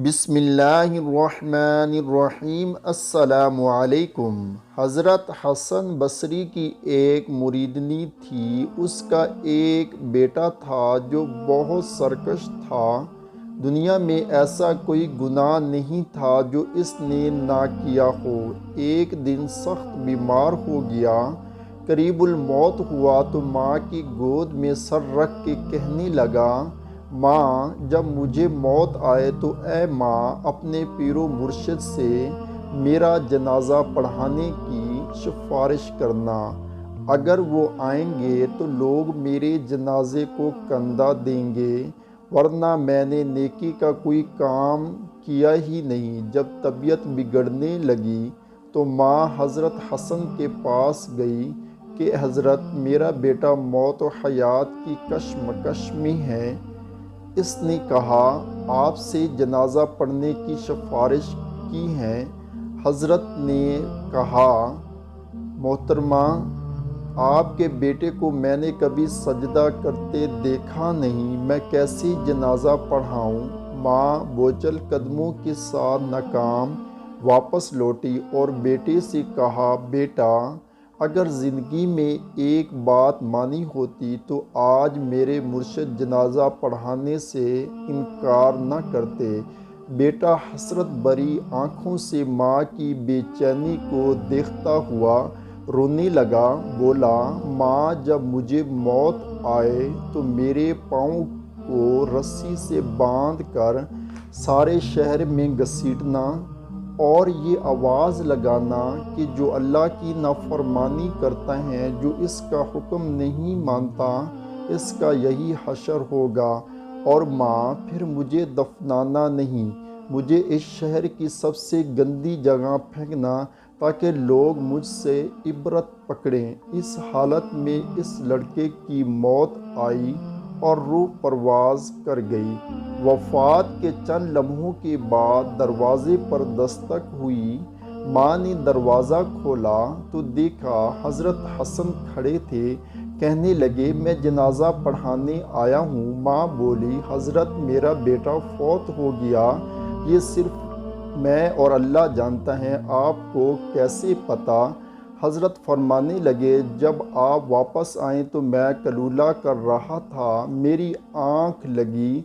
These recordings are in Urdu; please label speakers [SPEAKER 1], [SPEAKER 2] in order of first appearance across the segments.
[SPEAKER 1] بسم اللہ الرحمن الرحیم۔ السلام علیکم۔ حضرت حسن بصری کی ایک مریدنی تھی۔ اس کا ایک بیٹا تھا جو بہت سرکش تھا۔ دنیا میں ایسا کوئی گناہ نہیں تھا جو اس نے نہ کیا ہو۔ ایک دن سخت بیمار ہو گیا، قریب الموت ہوا تو ماں کی گود میں سر رکھ کے کہنے لگا، ماں جب مجھے موت آئے تو اے ماں اپنے پیر و مرشد سے میرا جنازہ پڑھانے کی سفارش کرنا۔ اگر وہ آئیں گے تو لوگ میرے جنازے کو کندھا دیں گے، ورنہ میں نے نیکی کا کوئی کام کیا ہی نہیں۔ جب طبیعت بگڑنے لگی تو ماں حضرت حسن کے پاس گئی کہ حضرت میرا بیٹا موت و حیات کی کشمکش میں ہے۔ اس نے کہا، آپ سے جنازہ پڑھنے کی سفارش کی ہے۔ حضرت نے کہا، محترمہ آپ کے بیٹے کو میں نے کبھی سجدہ کرتے دیکھا نہیں، میں کیسے جنازہ پڑھاؤں؟ ماں بوجھل قدموں کے ساتھ ناکام واپس لوٹی اور بیٹے سے کہا، بیٹا اگر زندگی میں ایک بات مانی ہوتی تو آج میرے مرشد جنازہ پڑھانے سے انکار نہ کرتے۔ بیٹا حسرت بھری آنکھوں سے ماں کی بے چینی کو دیکھتا ہوا رونے لگا، بولا، ماں جب مجھے موت آئے تو میرے پاؤں کو رسی سے باندھ کر سارے شہر میں گھسیٹنا اور یہ آواز لگانا کہ جو اللہ کی نافرمانی کرتا ہے، جو اس کا حکم نہیں مانتا، اس کا یہی حشر ہوگا۔ اور ماں پھر مجھے دفنانا نہیں، مجھے اس شہر کی سب سے گندی جگہ پھینکنا تاکہ لوگ مجھ سے عبرت پکڑیں۔ اس حالت میں اس لڑکے کی موت آئی اور روح پرواز کر گئی۔ وفات کے چند لمحوں کے بعد دروازے پر دستک ہوئی۔ ماں نے دروازہ کھولا تو دیکھا حضرت حسن کھڑے تھے۔ کہنے لگے، میں جنازہ پڑھانے آیا ہوں۔ ماں بولی، حضرت میرا بیٹا فوت ہو گیا، یہ صرف میں اور اللہ جانتا ہے، آپ کو کیسے پتہ؟ حضرت فرمانے لگے، جب آپ واپس آئے تو میں قیلولہ کر رہا تھا، میری آنکھ لگی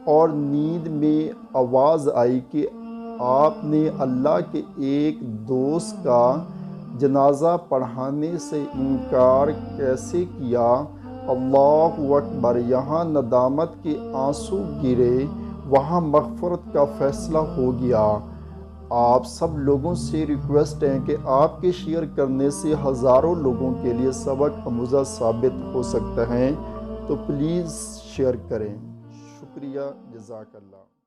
[SPEAKER 1] اور نیند میں آواز آئی کہ آپ نے اللہ کے ایک دوست کا جنازہ پڑھانے سے انکار کیسے کیا؟ اللہ اکبر! یہاں ندامت کے آنسو گرے، وہاں مغفرت کا فیصلہ ہو گیا۔ آپ سب لوگوں سے ریکویسٹ ہے کہ آپ کے شیئر کرنے سے ہزاروں لوگوں کے لیے سبق آموزہ ثابت ہو سکتا ہے، تو پلیز شیئر کریں۔ شکریہ، جزاک اللہ۔